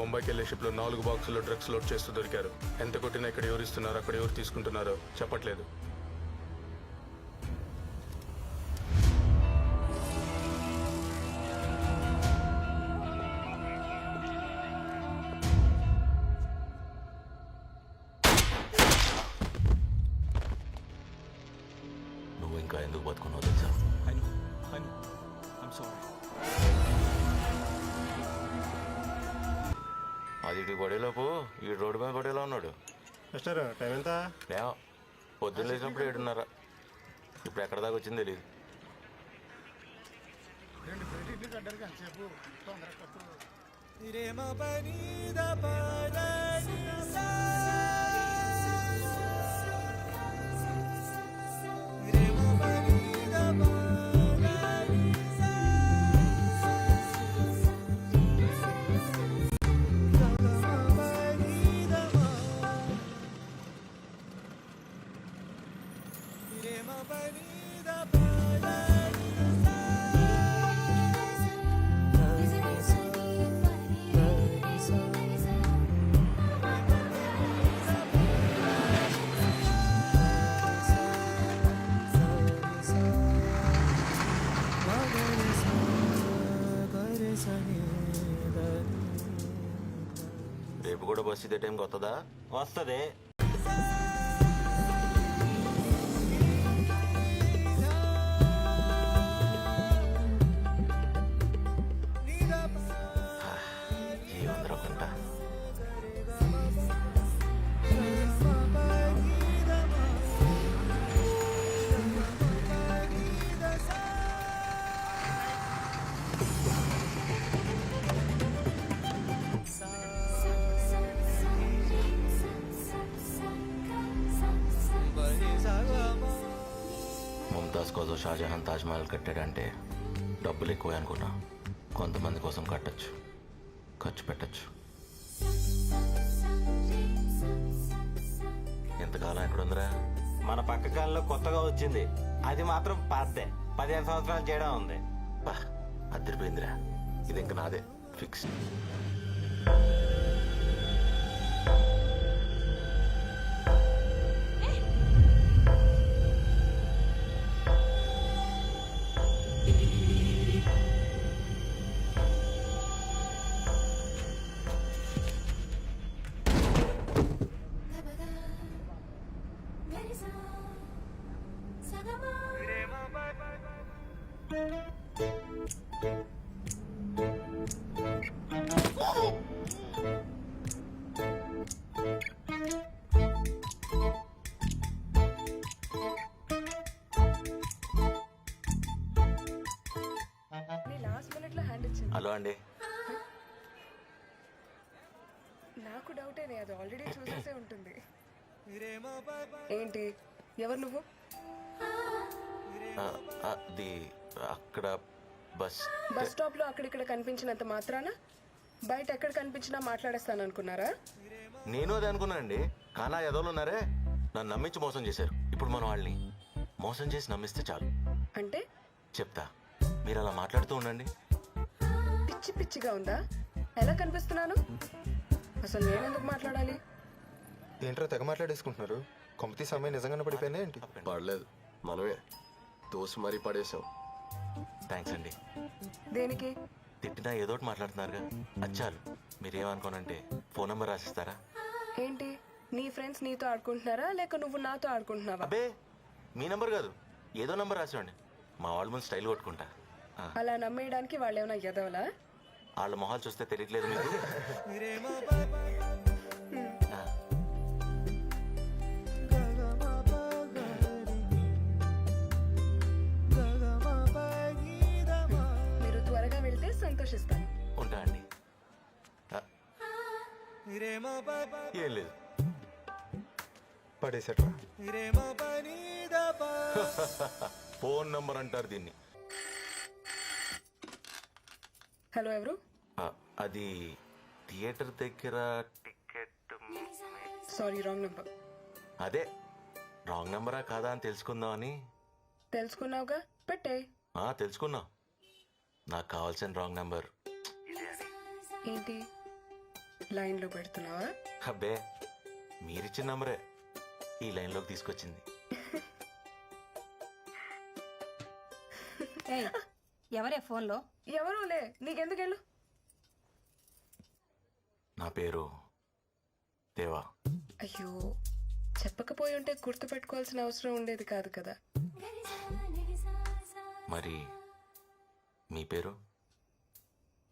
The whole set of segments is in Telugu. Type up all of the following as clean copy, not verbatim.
ముంబైకి వెళ్ళే షిప్లో 4 బాక్సుల్లో డ్రగ్స్ లోడ్ చేస్తూ దొరికారు. ఎంత కొట్టినా ఇక్కడ ఎవరు ఇస్తున్నారో అక్కడ ఎవరు తీసుకుంటున్నారో చెప్పట్లేదు. నువ్వు ఇంకా ఎందుకు బతుకున్నావు తెలుసా? అది ఇటు పడేలోపు ఈ రోడ్డు మీద పడేలా ఉన్నాడు. మిస్టర్ టైం ఎంత? పొద్దున్న లేచినప్పుడు 7:30. ఇప్పుడు ఎక్కడ దాకా వచ్చింది తెలియదు. రేపు కూడా బస్సు ఇదే టైంకి వస్తుందా? వస్తుంది. ఏముందిరా కొంట. ముంతాజ్ కోసం షాజహాన్ తాజ్మహల్ కట్టాడంటే డబ్బులు ఎక్కువ అనుకున్నా. కొంతమంది కోసం కట్టచ్చు, ఖర్చు పెట్టచ్చు. ఎంతకాలం ఎక్కడ ఉందిరా? మన పక్క కాలంలో కొత్తగా వచ్చింది. అది మాత్రం పాతదే. 15 సంవత్సరాలు చేయడం ఉంది. అద్దరిపోయిందిరా. ఇది ఇంక నాదే ఫిక్స్. హలో అండి. నాకు డౌటేనే, అది ఆల్రెడీ చూసేసే ఉంటుంది. ఏంటి, ఎవరు నువ్వు? అది అక్కడ బస్ స్టాప్ లో అక్కడిక్కడ కనిపించినంత మాత్రాన బయట ఎక్కడ కనిపించినా మాట్లాడేస్తాను అనుకున్నారా? నేను అదే అనుకున్నానండి. కానీ ఆ ఎదవలు ఉన్నారే, నన్ను నమ్మించి మోసం చేశారు. ఇప్పుడు మనం వాళ్ళని మోసం చేసి నమ్మిస్తే చాలు. అంటే చెప్తా, మీరు అలా మాట్లాడుతూ ఉండండి. పిచ్చి పిచ్చిగా ఉందా? ఎలా కనిపిస్తున్నాను? అసలు నేనెందుకు మాట్లాడాలి? ఏంట్రా తెగ మాట్లాడేసుకుంటున్నారు? కొంపతి సమయం నిజంగానే పడిపోయినా ఏంటి? పడలేదు, మనమే దోసి మరీ పడేసాం. థ్యాంక్స్ అండి. దేనికి? తిట్టినా ఏదో ఒకటి మాట్లాడుతున్నారుగా, అచ్చాలు. మీరేమనుకోనంటే ఫోన్ నంబర్ రాసిస్తారా? ఏంటి, నీ ఫ్రెండ్స్ నీతో ఆడుకుంటున్నారా లేక నువ్వు నాతో ఆడుకుంటున్నావా? అబ్బే, మీ నంబర్ కాదు, ఏదో నంబర్ రాసివ్వండి. మా వాళ్ళ ముందు స్టైల్ కొట్టుకుంటా. అలా నమ్మేయడానికి వాళ్ళు ఏమైనా ఎదవలా? వాళ్ళ మొహాలు చూస్తే తెలియట్లేదు మీకు? మీరు త్వరగా వెళ్తే సంతోషిస్తాను. ఉంటా అండి. ఏం లేదు, పడేసట్రా. ఫోన్ నంబర్ అంటారు దీన్ని. హలో, ఎవరు? అది థియేటర్ దగ్గర టికెట్. Sorry, wrong number. అదే రాంగ్ నంబరా కాదా అని తెలుసుకుందామని. తెలుసుకున్నావుగా, పెట్టే. తెలుసుకున్నా. నాకు కావాల్సిన రాంగ్ నంబర్ ఏంటి? లైన్లో పెడుతున్నావా? అబ్బే మీరిచ్చిన నంబరే ఈ లైన్లోకి తీసుకొచ్చింది. ఏయ్, ఎవరే ఫోన్లో? ఎవరూలే, నీకెందుకెళ్ళు? నా పేరు దేవా. అయ్యో, చెప్పకపోయి ఉంటే గుర్తు పెట్టుకోవాల్సిన అవసరం ఉండేది కాదు కదా. మరి మీ పేరు?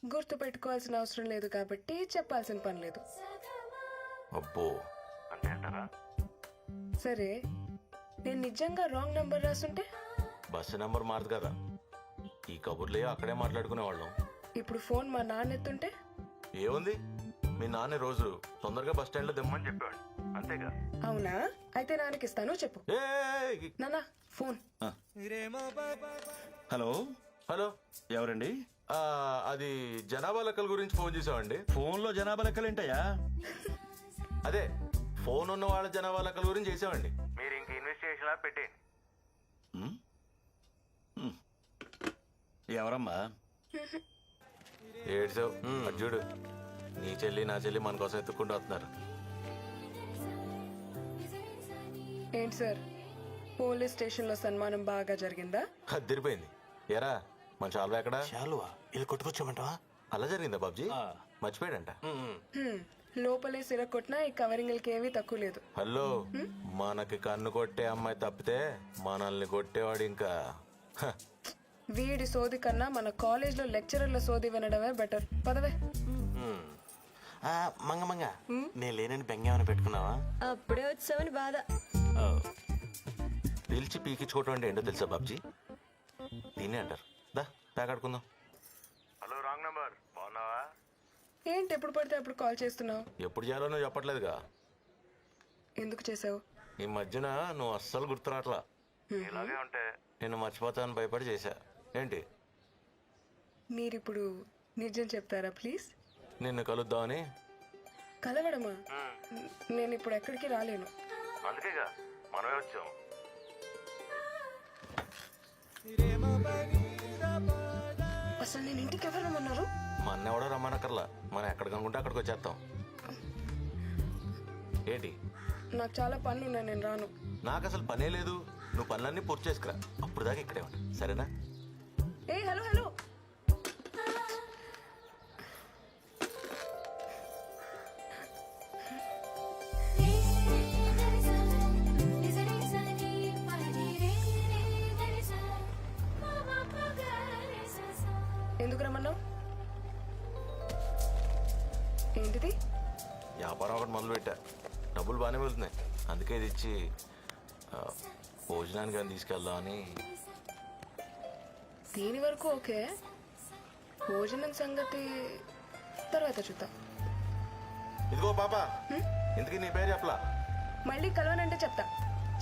గుర్తు పెట్టుకోవాల్సిన అవసరం లేదు కాబట్టి చెప్పాల్సిన పని లేదు. అబ్బో, సరే, నేను నిజంగా రాంగ్ నంబర్ రాసుంటే? బస్సు నెంబర్ మారదు కదా. ఈ కబుర్లే అక్కడే మాట్లాడుకునేవాళ్ళం. ఇప్పుడు ఫోన్ మా నాన్న ఎత్తుంటే? ఏముంది, మీ నాన్న రోజు తొందరగా బస్ స్టాండ్ లో దిమ్మని చెప్పేవాడు, అంతేగా. అవునా? అయితే నాన్నకి ఇస్తాను, చెప్పు. నాన్న ఫోన్. హలో హలో, ఎవరండి? అది జనాభా లెక్కల గురించి ఫోన్ చేసామండి. ఫోన్లో జనాభా లెక్కలేంటయ్యా? అదే ఫోన్ ఉన్న వాళ్ళ జనాభా లెక్కల గురించి చేసామండి. మీరు ఇంక ఇన్వెస్టిగేషన్ పెట్టేయండి. ఎవరమ్మా? ఏడ్చావు అర్జుడు, నీ చెల్లి నా చెల్లి మన కోసం ఎత్తుక్కుంటూ వస్తున్నారు. ఏంటి సార్, పోలీస్ స్టేషన్లో సన్మానం బాగా జరిగిందా? అదిరిపోయింది. ఎరా మన చాలు ఎక్కడా? చాలువా ఇది కొట్టుకొచ్చామంటావా? అలా జరిగిందా బాబ్జీ? మర్చిపోయాడంట. లోపలే సిర కొట్టినా ఈ కవరింగ్లకి ఏమీ తక్కువ లేదు. హలో, మనకి కన్ను కొట్టే అమ్మాయి తప్పితే మనల్ని కొట్టేవాడు ఇంకా హ. వీడి సోది కన్నా మన కాలేజ్లో లెక్చరర్ల సోది వినడమే బెటర్. పదవే. మంగ మంగ, నేను లేనని బెంగేమని పెట్టుకున్నావా? అప్పుడే వచ్చావని బాధ. పిలిచి పీకించుకోవటం అంటే ఏంటో తెలుసా బాబ్జీ? దీన్నే అంటారు. దా ప్యాక్ ఆడుకుందాం. Hello, wrong number. బాగున్నావా? ఏంటి ఎప్పుడు పడితే అప్పుడు కాల్ చేస్తున్నావు? ఎప్పుడు చేయాలో నువ్వు చెప్పట్లేదుగా. ఎందుకు చేసావు? ఈ మధ్యన నువ్వు అస్సలు గుర్తురాట్లా. ఇలాగే ఉంటే నేను మర్చిపోతానని భయపడి చేశా. ఏంటి? మీరిప్పుడు నిజం చెప్తారా ప్లీజ్? నిన్ను కలుద్దామని. కలవడమా? నేను ఇప్పుడు ఎక్కడికి రాలేను. అందుకేగా మనమే వచ్చాం. అసలు నేను ఇంటికి ఎవరు రమ్మన్నారు? మా అన్న ఎవడో రమ్మనక్కర్లా, మనం ఎక్కడికి అనుకుంటే అక్కడికి వచ్చేస్తాం. ఏంటి? నాకు చాలా పనులు ఉన్నాయి, నేను రాను. నాకు అసలు పనే లేదు. నువ్వు పనులన్నీ పూర్తి చేసుకురా, అప్పుడు దాకా ఇక్కడే ఉంటా, సరేనా? ఏ హలో హలో, ఎందుకు రమ్మన్నావు? ఏంటిది? వ్యాపారం ఒకటి మొదలు పెట్టా, డబ్బులు బాగానే వెళ్తున్నాయి. అందుకే ఇది ఇచ్చి భోజనానికి అని తీసుకెళ్దామని. దీని వరకు ఓకే, భోజనం సంగతి తర్వాత చూద్దాం. ఇదిగో పాప, ఇంతకీ నీ పేరు చెప్పలా? మళ్ళీ కలవనంటే చెప్తా.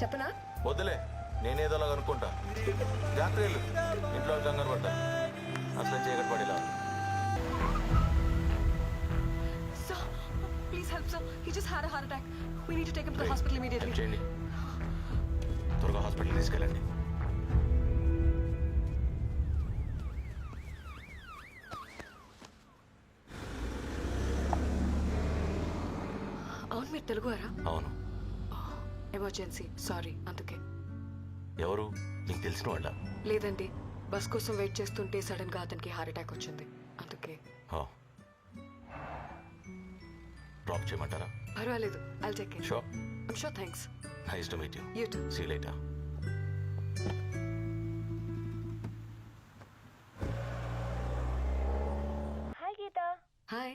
చెప్పనా? వద్దులే, నేనేదోలా అనుకుంటా. జాగ్రత్త వెళ్ళు, ఇంట్లో కంగారు పడ్డా. అసలు చీకటి పడేలా. Sir, please help, sir. He just had a heart attack. We need to take him to the hospital immediately. Help చేయండి, త్వరగా హాస్పిటల్ తీసుకెళ్ళండి. అవును, మీరు తెలుగువారా? అవును. ఎమర్జెన్సీ, సారీ అందుకే. ఎవరు? నీకు తెలిసిన వాళ్ళ? లేదండి, బస్ కోసం వెయిట్ చేస్తుంటే సడన్ గా అతనికి హార్ట్ అటాక్ వచ్చింది, అందుకే. డ్రాప్ చేయమంటారా? పర్వాలేదు, I'll take it. Sure. I'm sure, thanks. Nice to meet you. You too. See you later. Hi Geetha. Hi,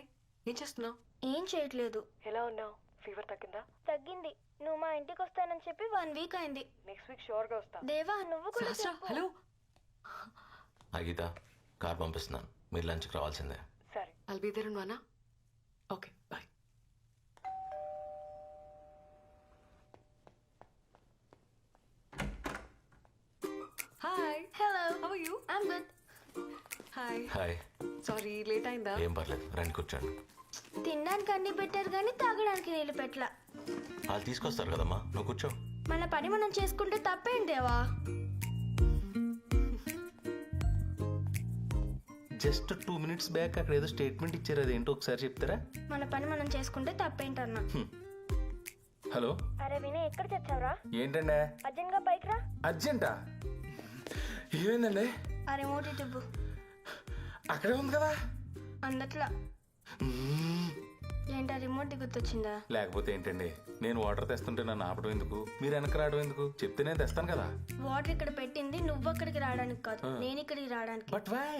ఏం చేస్తున్నావు? ఏం చేయట్లేదు. ఎలా ఉన్నావు? ఫీవర్ తగ్గిందా? తగ్గింది. నువ్వు మా ఇంటికి వస్తానని చెప్పి 1 వీక్ అయింది. నెక్స్ట్ వీక్ షూర్ గా వస్తా. దేవా, నువ్వు కూడా సహస్ర, చెప్పు. హలో. గీత, కార్ పంపిస్తున్నాను, మీరు లంచ్కి రావాల్సిందే. సరే, I'll be there in 1 hour. Okay, bye. Hi. Hello. How are you? I'm good. Hi. Hi. Sorry, late అయిందా? ఏం పర్లేదు, రండి కూర్చోండి. తినడానికి అన్ని పెట్టారు కానీ తాగడానికి నీళ్ళు పెట్టలా. వాళ్ళు తీసుకొస్తారు కదమ్మా, నువ్వు కూర్చో. మన పని మనం చేసుకుంటే తప్పేం దేవా? జస్ట్ 2 minutes బ్యాక్ అక్కడ ఏదో స్టేట్మెంట్ ఇచ్చారు, అదేంటో ఒకసారి చెప్తారా? మన పని మనం చేసుకుంటే తప్పేంటన్నా. హలో, అరే వినయ్, ఎక్కడ తెచ్చావురా? ఏంటండి అర్జెంట్ గా బైక్ రా. అర్జెంటా? ఏమైందండి? ఆ రిమోట్ ఇవ్వు. అక్కడే ఉంది కదా. అందట్లా. ఏంటా రిమోట్ గుర్తొచ్చిందా? లేకపోతే ఏంటండి, నేను వాటర్ తెస్తుంటే నన్ను ఆపడం ఎందుకు, మీరు వెనక్కి రావడం ఎందుకు? చెప్తే నేను తెస్తాను కదా. వాటర్ ఇక్కడ పెట్టింది నువ్వు అక్కడికి రావడానికి కాదు, నేను ఇక్కడికి రావడానికి. But why?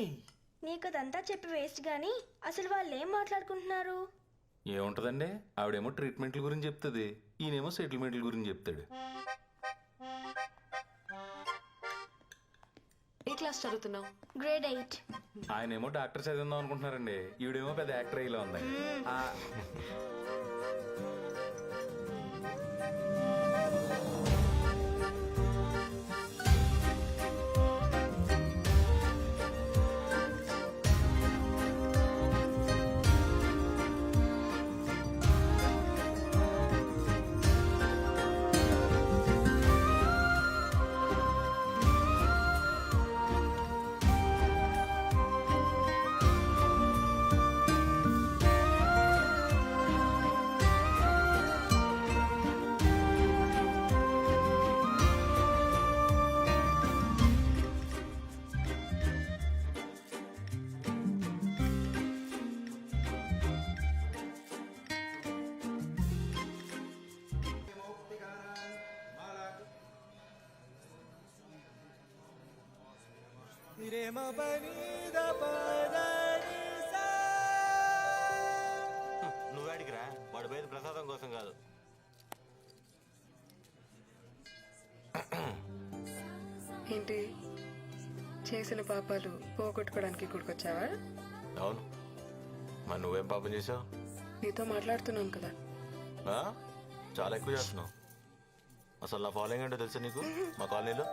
నీకు అదంతా చెప్పి వేస్ట్ గానీ అసలు వాళ్ళు ఏం మాట్లాడుకుంటున్నారు? ఏముంటదండి, ఆవిడేమో ట్రీట్మెంట్ల గురించి చెప్తుంది, ఈయనేమో సెటిల్మెంట్ల గురించి చెప్తాడు. ఏ క్లాస్ చదువుతున్నావు? గ్రేడ్ 8. ఆయనేమో డాక్టర్ చదివిందాం అనుకుంటున్నారండి, ఈవిడేమో పెద్ద యాక్టర్ అయ్యేలా ఉంది. నువ్వాడికి రా, వాడు పోయేది ప్రసాదం కోసం కాదు. ఏంటి చేసిన పాపాలు పోగొట్టుకోవడానికి గుడికొచ్చావా? అవును, మరి నువ్వేం పాపం చేసావు? నీతో మాట్లాడుతున్నాను కదా. చాలా ఎక్కువ చేస్తున్నావు. అసలు నా ఫాలోయింగ్ అంటే తెలుసా నీకు? మా కాలనీలో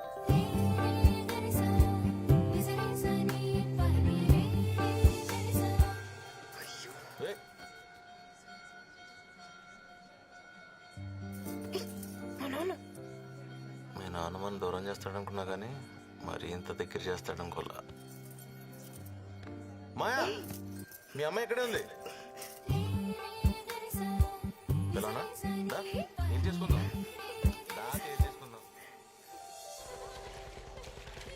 మీ నాన్న మనం దూరం చేస్తాడనుకున్నా కానీ మరి ఇంత దగ్గర చేస్తాడనుకోలా. మాయా, మీ అమ్మాయి ఎక్కడే ఉంది? పిల్లనా? ఏం చేసుకుందాం? ఏం చేసుకుందాం?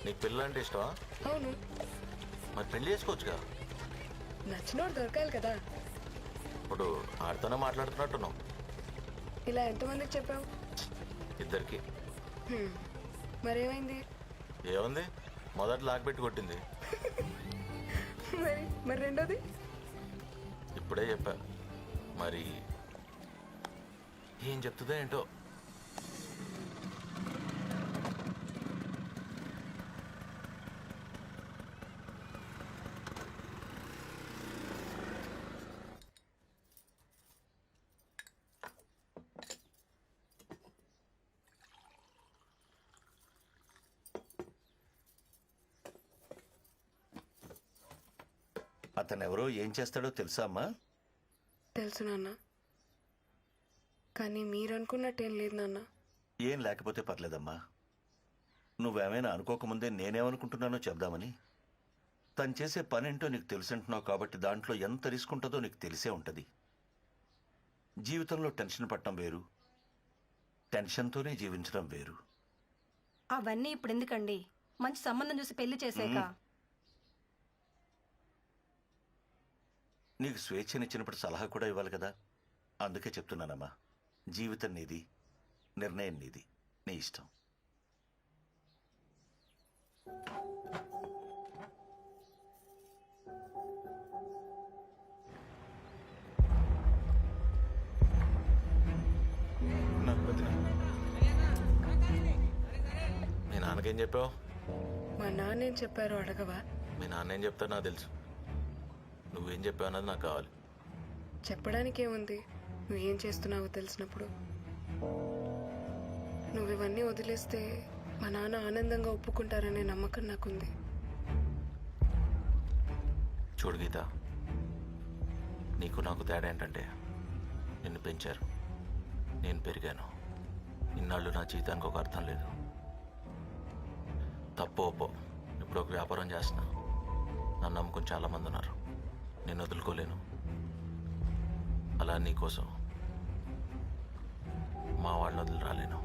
నీకు పిల్ల అంటే ఇష్టమా? అవును. మరి పెళ్లి చేసుకోవచ్చుగా. నచ్చినోడు దొరకాలి కదా. ఇప్పుడు ఆడితోనే మాట్లాడుతున్నట్టున్నావు. ఇలా ఎంతమందికి చెప్పావు? ఇద్దరికి. మరేమైంది? ఏముంది, మొదట లాగబెట్టి కొట్టింది. మరి రెండోది? ఇప్పుడే చెప్పా, మరి ఏం చెప్తుందో ఏంటో. అతను ఎవరో ఏం చేస్తాడో తెలుసా అమ్మా? తెలుసు నాన్న, కానీ మీరు అనుకున్నట్టేం లేదు నాన్న. ఏం లేకపోతే పర్లేదమ్మా. నువ్వేమైనా అనుకోకముందే నేనేమనుకుంటున్నానో చెప్దామని. తను చేసే పనేంటో నీకు తెలుసంటున్నావు కాబట్టి దాంట్లో ఎంత రిస్క్ ఉంటుందో నీకు తెలిసే ఉంటుంది. జీవితంలో టెన్షన్ పట్టడం వేరు, టెన్షన్తోనే జీవించడం వేరు. అవన్నీ ఇప్పుడు ఎందుకండి, మంచి సంబంధం చూసి పెళ్లి చేసాక. నీకు స్వేచ్ఛనిచ్చినప్పుడు సలహా కూడా ఇవ్వాలి కదా. అందుకే చెప్తున్నానమ్మా, జీవితం నీది, నిర్ణయం నీది, నీ ఇష్టం. మీ నాన్నకేం చెప్పావు? మా నాన్న ఏం చెప్పారో అడగవా? మీ నాన్న ఏం చెప్తారో నాకు తెలుసు. నువ్వేం చెప్పావు అన్నది నాకు కావాలి. చెప్పడానికి ఏముంది, నువ్వేం చేస్తున్నావో తెలిసినప్పుడు. నువ్వు ఇవన్నీ వదిలేస్తే మా నాన్న ఆనందంగా ఒప్పుకుంటారనే నమ్మకం నాకుంది. చూడు గీత, నీకు నాకు తేడా ఏంటంటే నిన్ను పెంచారు, నేను పెరిగాను. ఇన్నాళ్ళు నా జీవితానికి ఒక అర్థం లేదు. తప్పు ఒప్పో ఇప్పుడు ఒక వ్యాపారం చేస్తున్నా. నన్ను నమ్ముకుని చాలామంది ఉన్నారు. నేను వదులుకోలేను. అలా నీకోసం మా వాళ్ళని వదిలి రాలేను.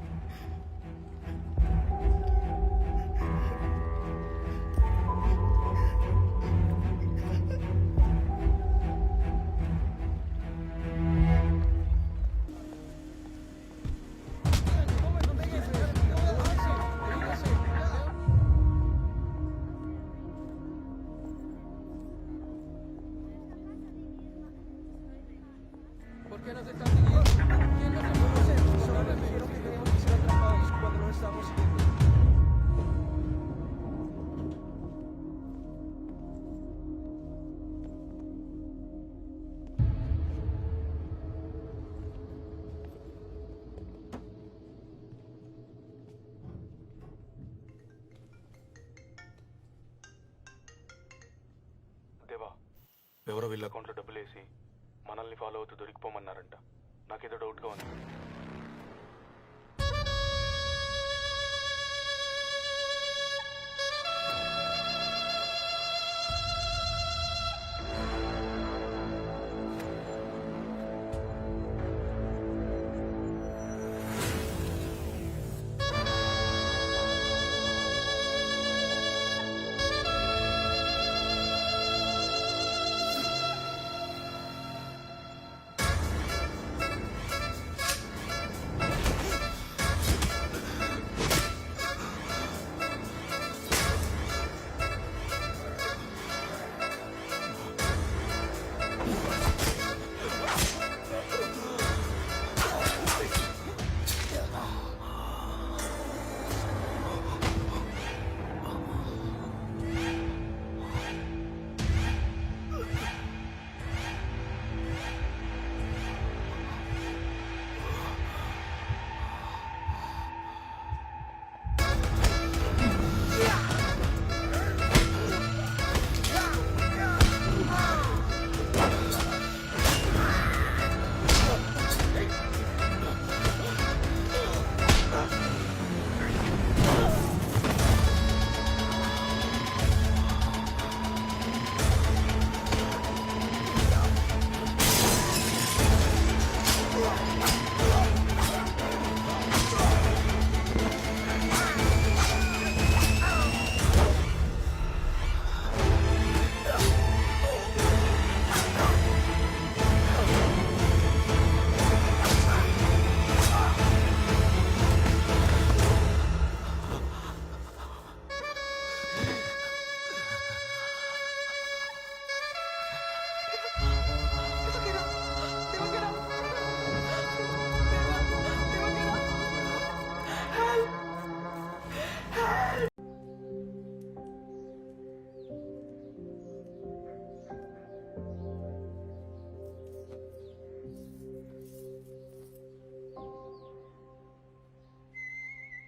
దేవా, ఎవరో వీళ్ళ అకౌంట్లో డబ్బులు వేసి మనల్ని ఫాలో అవుతూ దొరికిపోమన్నారంట. నాకేదో డౌట్గా ఉంది.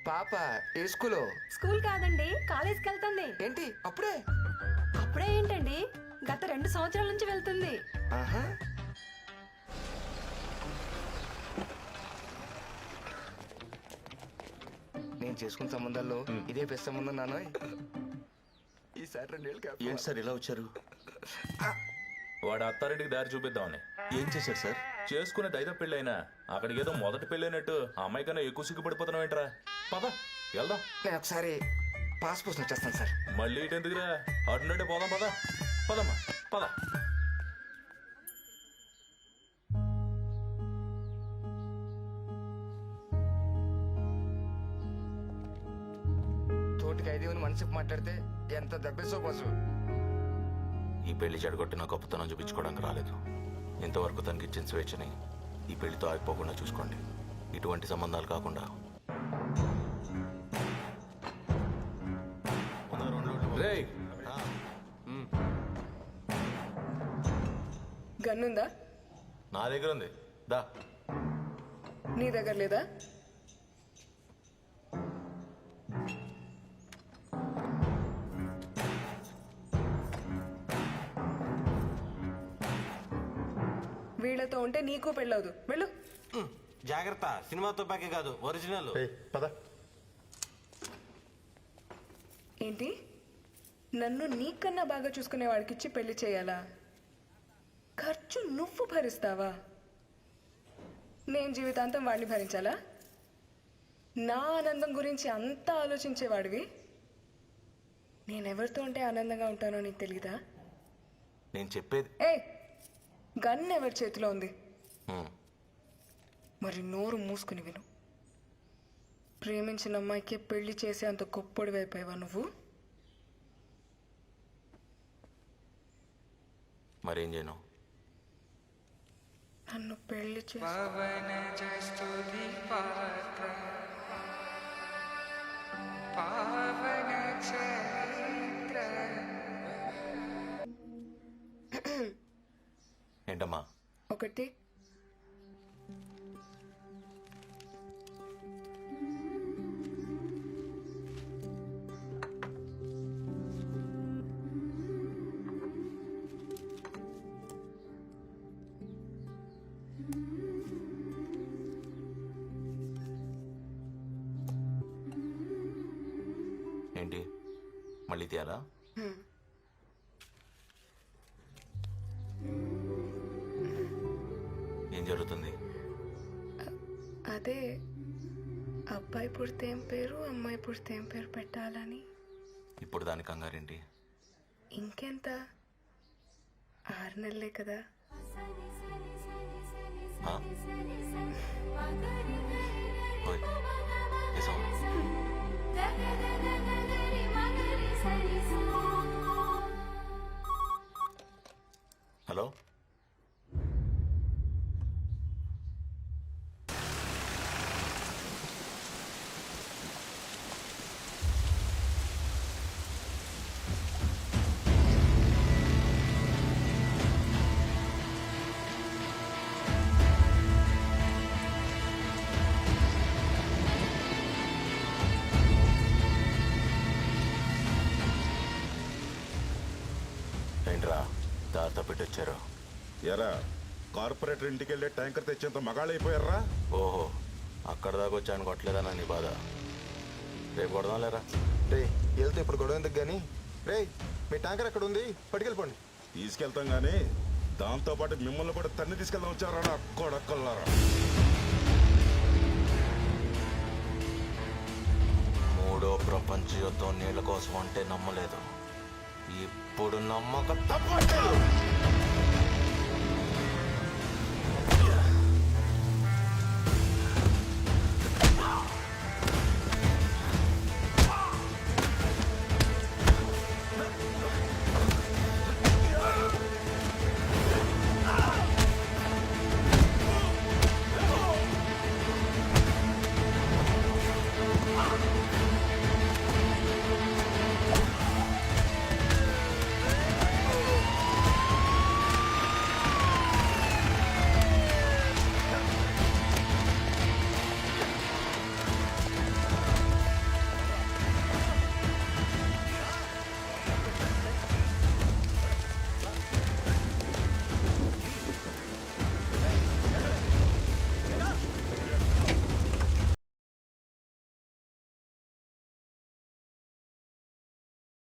పాప ఏ స్కూలో? స్కూల్ కాదండి, కాలేజ్కి వెళ్తుంది. ఏంటి అప్పుడే? అప్పుడే ఏంటండి, గత 2 సంవత్సరాల నుంచి వెళ్తుంది. ఆహా. నేను చేసుకున్న సంబంధాల్లో ఇదే బెస్ట్ సంబంధం నాన్న. ఈసారి 2 ఏళ్ళు గ్యాప్. ఏంటి సార్ ఇలా వచ్చారు? వాడు అత్తారింటికి దారి చూపిద్దామని. ఏం చేశారు సార్? చేసుకునేది ఐదో పెళ్ళైనా అక్కడికి ఏదో మొదటి పెళ్ళైనట్టు ఆ అమ్మాయి కన్నా ఎక్కువ సిగ్గుపడిపోతున్నావు ఏంట్రా? పద వెళ్దాం. నేను ఒకసారి పాస్ పోస్ట్ వచ్చేస్తాను సార్. మళ్ళీ ఇటు ఎందుకురా, అటున్నట్టే పోదాం. పద పదమ్మా పద. తోటికి 5 మనసు మాట్లాడితే ఎంత దెబ్బేసో బాసు. ఈ పెళ్లి చెడగొట్టిన గొప్పతనం చూపించుకోవడానికి రాలేదు. ఇంతవరకు తనకి ఇచ్చిన స్వేచ్ఛని ఈ పెళ్లితో ఆగిపోకుండా చూసుకోండి. ఇటువంటి సంబంధాలు కాకుండా. రేయ్, గన్నుందా? నా దగ్గర ఉంది, దా. నీ దగ్గర లేదా? వీళ్ళతో ఉంటే నీకు పెళ్ళవదు. వెళ్ళు. జాగ్రత్త, సినిమా తుపాకీ కాదు, ఒరిజినల్. పద. ఏంటి నన్ను నీకన్నా బాగా చూసుకునే వాడికిచ్చి పెళ్లి చేయాలా? ఖర్చు నువ్వు భరిస్తావా? నేను జీవితాంతం వాడిని భరించాలా? నా ఆనందం గురించి అంతా ఆలోచించేవాడివి. నేనెవరితో ఉంటే ఆనందంగా ఉంటానో నీకు తెలీదా? నేను చెప్పేది ఏ గన్ ఎవరి చేతిలో ఉంది? హ్మ్. మరి నోరు మూసుకుని విను. ప్రేమించిన అమ్మాయికి పెళ్లి చేసే అంత గొప్పడి వైపోయావా నువ్వు? మరేం చేయను? నన్ను పెళ్లి చేసి ఏంటమ్మా? ఒకటి ఏంటి మళ్ళీ తీయాలా? ఏం జరుగుతుంది? అదే అబ్బాయి పుడితే ఏం పేరు, అమ్మాయి పుడితే ఏం పేరు పెట్టాలని. ఇప్పుడు దాని కంగారేంటి? ఇంకెంత, 6 నెలలే కదా. ఆ? ఓయ్, నిజం? హలో, ఏంట్రా దారితో పెట్టొచ్చారు? ఎరా కార్పొరేటర్ ఇంటికి వెళ్ళే ట్యాంకర్ తెచ్చేంత మగాళ్ళైపోయారా? ఓహో, అక్కడ దాకా వచ్చాను కొట్టలేదన్నా నీ బాధ. రేపు కొడదాం లేరా? రే వెళ్తే ఇప్పుడు గొడవ ఎందుకు కానీ. రే మీ ట్యాంకర్ ఎక్కడ ఉంది, పట్టుకెళ్ళిపోండి. తీసుకెళ్తాం గానీ దాంతో పాటు మిమ్మల్ని కూడా తన్ని తీసుకెళ్దాం వచ్చారా కొడక్కల్లారా? మూడో ప్రపంచ యుద్ధం నీళ్ళ కోసం అంటే నమ్మలేదు, ఇప్పుడు నమ్మక తప్పట్లేదు.